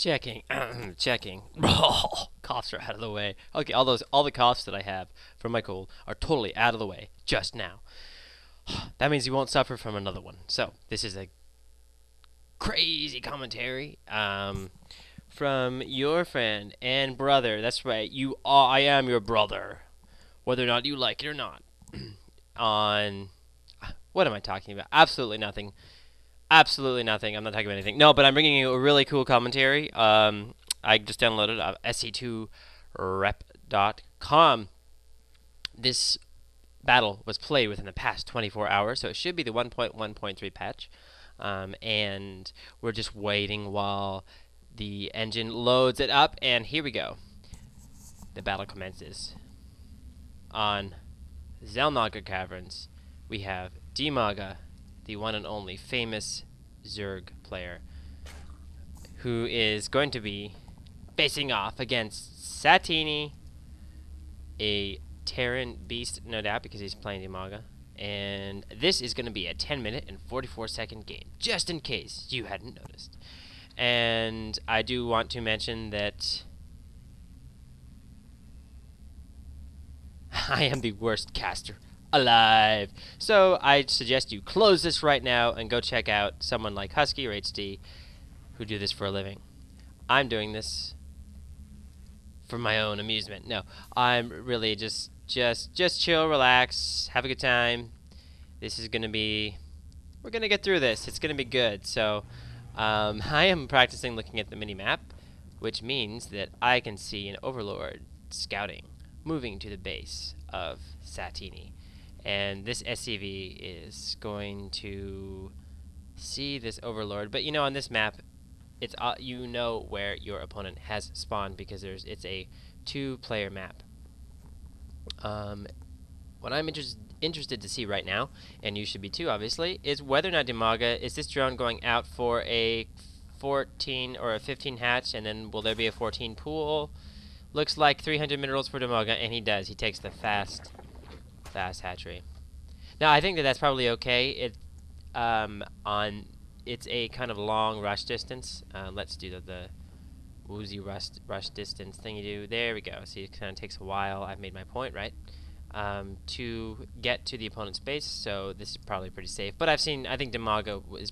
Checking. Checking. Coughs are out of the way. Okay, all the coughs that I have from my cold are totally out of the way just now. That means you won't suffer from another one. So this is a crazy commentary from your friend and brother. That's right. I am your brother, whether or not you like it or not. On what am I talking about? Absolutely nothing. Absolutely nothing. I'm not talking about anything. No, but I'm bringing you a really cool commentary. I just downloaded sc2rep.com. This battle was played within the past 24 hours, so it should be the 1.1.3 patch. And we're just waiting while the engine loads it up, and here we go. The battle commences. On Zelnaga Caverns, we have Dimaga, the one and only famous Zerg player, who is going to be facing off against Satiini, a Terran beast, no doubt, because he's playing Dimaga. And this is going to be a 10-minute and 44-second game, just in case you hadn't noticed. And I do want to mention that I am the worst caster alive. So I suggest you close this right now and go check out someone like Husky or HD who do this for a living. I'm doing this for my own amusement. No, I'm really just chill, relax, have a good time. This is gonna be, we're gonna get through this. It's gonna be good. So I am practicing looking at the mini map, which means that I can see an overlord scouting, moving to the base of Satiini. And this SCV is going to see this overlord. But you know, on this map, it's you know where your opponent has spawned because it's a 2-player map. What I'm interested to see right now, and you should be too, obviously, is whether or not Dimaga, is this drone going out for a 14 or a 15 hatch, and then will there be a 14 pool? Looks like 300 minerals for Dimaga, and he does. He takes the fast hatchery. Now I think that's probably okay. It's a kind of long rush distance. Let's do the woozy rush distance thing you do. There we go. See, it kind of takes a while. I've made my point, right? To get to the opponent's base, so this is probably pretty safe. But I think Dimaga is,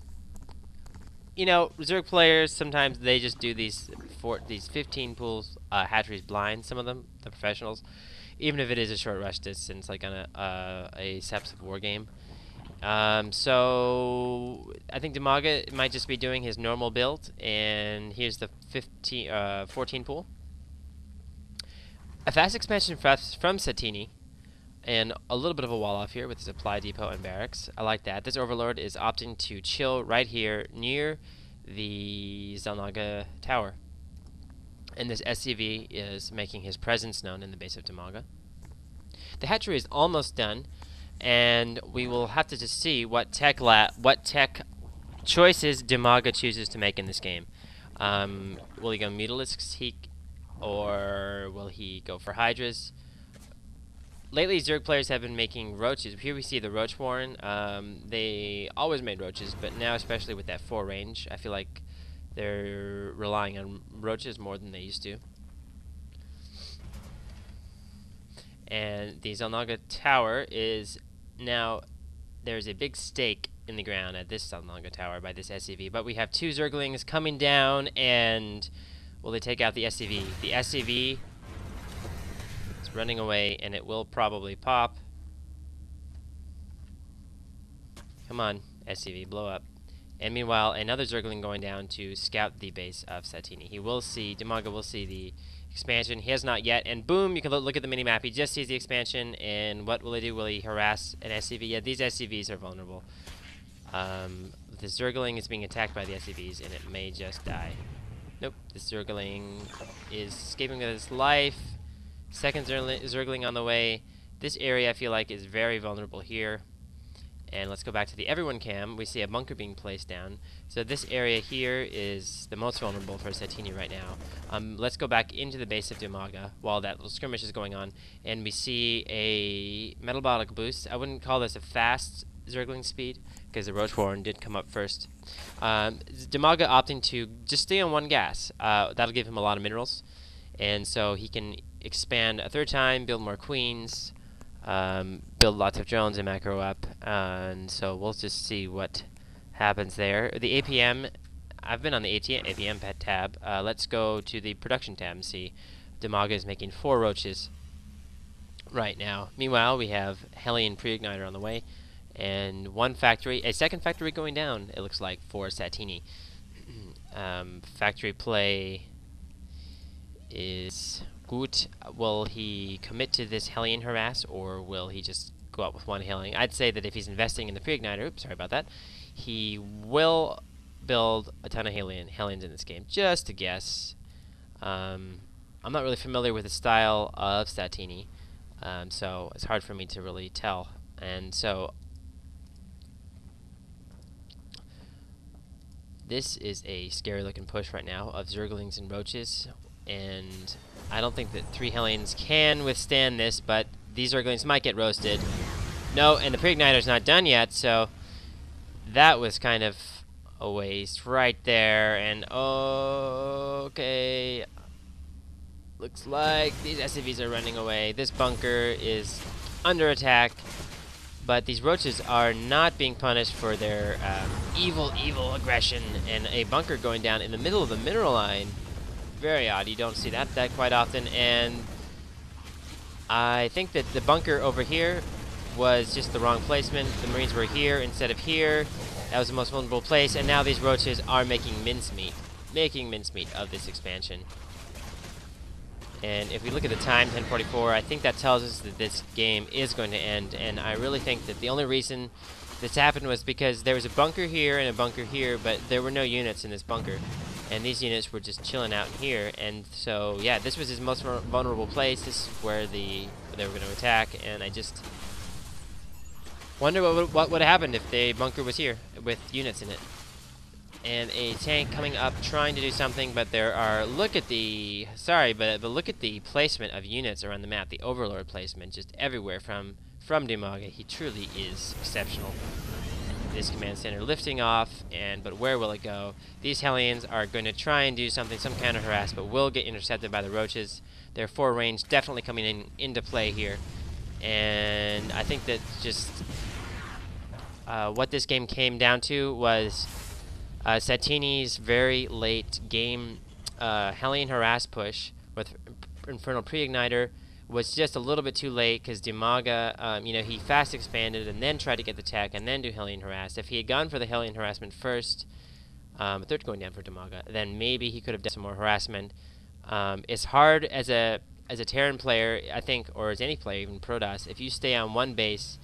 you know, Zerg players sometimes they just do these 15 pools hatcheries blind. Some of them, the professionals, even if it is a short rush distance, like on a Seps of War game. So I think Dimaga might just be doing his normal build, and here's the 14 pool. A fast expansion from Satiini, and a little bit of a wall off here with the supply depot and barracks. I like that. This overlord is opting to chill right here near the Zelnaga tower. And this SCV is making his presence known in the base of Dimaga. The hatchery is almost done, and we will have to just see what tech choices Dimaga chooses to make in this game. Will he go Mutalisks, or will he go for Hydras? Lately, Zerg players have been making roaches. Here we see the Roach Warren. They always made roaches, but now, especially with that 4 range, I feel like they're relying on roaches more than they used to. And the Zelnaga tower is now, there's a big stake in the ground at this Zelnaga tower by this SCV. But we have 2 Zerglings coming down, and will they take out the SCV? The SCV is running away, and it will probably pop. Come on, SCV, blow up. And meanwhile, another Zergling going down to scout the base of Satiini. Dimaga will see the expansion. He has not yet, and boom, you can look at the mini-map. He just sees the expansion, and what will he do? Will he harass an SCV? Yeah, these SCVs are vulnerable. The Zergling is being attacked by the SCVs, and it may just die. Nope, the Zergling is escaping with his life. Second Zergling on the way. This area, I feel like, is very vulnerable here. And let's go back to the everyone cam. We see a bunker being placed down. So this area here is the most vulnerable for Satiini right now. Let's go back into the base of Dimaga while that little skirmish is going on. And we see a metabolic boost. I wouldn't call this a fast Zergling speed. because the Roach Warren did come up first. Dimaga opting to just stay on 1 gas. That'll give him a lot of minerals, and so he can expand a 3rd time, build more queens, build lots of drones and macro up, and so we'll just see what happens there. The APM, I've been on the APM pet tab. Let's go to the production tab and see. Dimaga is making 4 roaches right now. Meanwhile, we have Hellion Pre-Igniter on the way, and a second factory going down, it looks like, for Satiini. Factory play is good. Will he commit to this Hellion harass, or will he just go out with 1 Hellion? I'd say that if he's investing in the Pre-Igniter, oops, sorry about that, he will build a ton of Hellions in this game, just a guess. I'm not really familiar with the style of Satiini, so it's hard for me to really tell. And so this is a scary looking push right now of Zerglings and Roaches, and I don't think that 3 Hellions can withstand this, but these Zerglings might get roasted. No, and the Pre-Igniter's not done yet, so that was kind of a waste right there. And okay, looks like these SCVs are running away. This bunker is under attack, but these roaches are not being punished for their evil aggression, and a bunker going down in the middle of the mineral line. Very odd. You don't see that quite often, and I think that the bunker over here was just the wrong placement. The Marines were here instead of here. That was the most vulnerable place, and now these roaches are making mincemeat of this expansion. And if we look at the time, 10:44, I think that tells us that this game is going to end, and I really think that the only reason this happened was because there was a bunker here and a bunker here, but there were no units in this bunker, and these units were just chilling out here. And so, yeah, this was his most vulnerable place. This is where they were going to attack, and I just wonder what would have happened if the bunker was here with units in it. And a tank coming up trying to do something, but there are, look at the placement of units around the map, the Overlord placement just everywhere from Dimaga. He truly is exceptional. This command center lifting off, but where will it go? These Hellions are going to try and do something, some counter harass, but will get intercepted by the Roaches. Their 4 range definitely coming into play here, and I think that just what this game came down to was Satiini's very late game Hellion harass push with Infernal Pre-Igniter was just a little bit too late, because Dimaga, he fast expanded and then tried to get the tech and then do Hellion harass. If he had gone for the Hellion harassment first, 3rd going down for Dimaga, then maybe he could have done some more harassment. It's hard as a Terran player, I think, or as any player, even Protoss, if you stay on 1 base,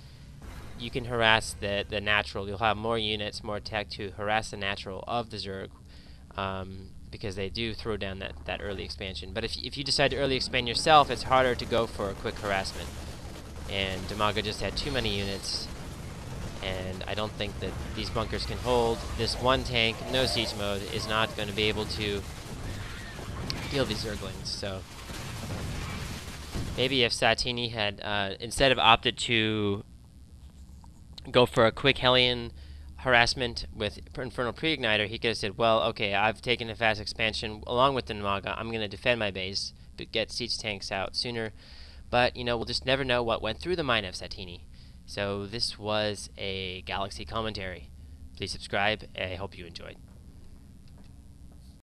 you can harass the natural. You'll have more units, more tech to harass the natural of the Zerg, because they do throw down that early expansion. But if you decide to early expand yourself, it's harder to go for a quick harassment. And Dimaga just had too many units, and I don't think that these bunkers can hold. This 1 tank, no siege mode, is not going to be able to kill these Zerglings. So maybe if Satiini had, instead of opted to go for a quick Hellion harassment with Infernal Pre-Igniter, he could have said, well, okay, I've taken a fast expansion along with the Dimaga. I'm going to defend my base, but get siege tanks out sooner. But, we'll just never know what went through the mind of Satiini. So this was a Galaxy commentary. Please subscribe. I hope you enjoyed.